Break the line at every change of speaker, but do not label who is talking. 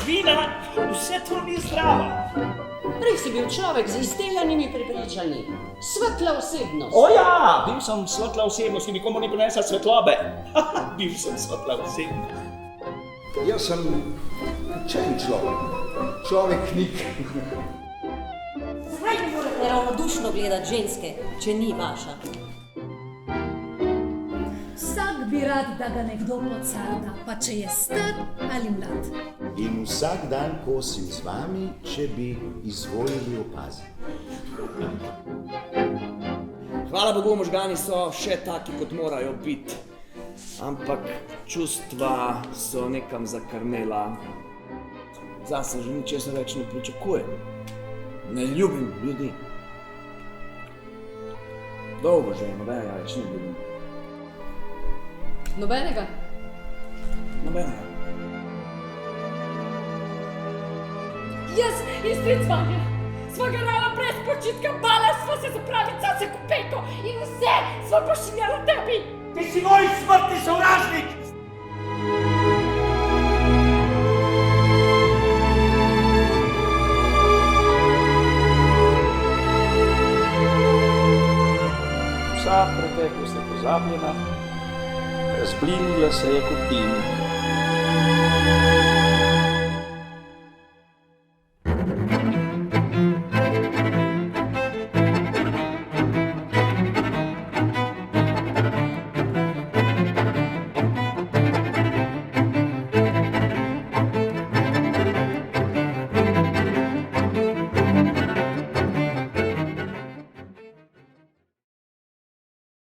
vina, vse to ni zdravo.
Prej si bil človek z izdelanimi prepričanji, svetla osebnost.
O ja, bil sem svetla osebnost, ki nikomu ni prinesla svetlobe. Bil sem svetla osebnost.
Jaz sem učen človek, človek knjig.
Zakaj ne morete ravnodušno gledati ženske, če ni vaša?
Vsak bi rad, da ga nekdo pocarta, pa če je star ali mlad.
In vsak dan kosim z vami, če bi izvolili opaziti.
Hvala Bogu, možgani so še taki, kot morajo biti. Ampak čustva so nekam zakrnela. Zase že ničesar več ne pričakujem. Ne ljubim ljudi. Dolgo že nobenega več ne ljubim.
Nobenega?
Nobenega.
Jaz in stric Vanja sva garala brez počitka, bala sva se zapraviti zase kupejko in vse sva pošiljala tebi.
Ti si moj smrtni sovražnik! Vsa preteklost je pozabljena, razblinila se je kot dim.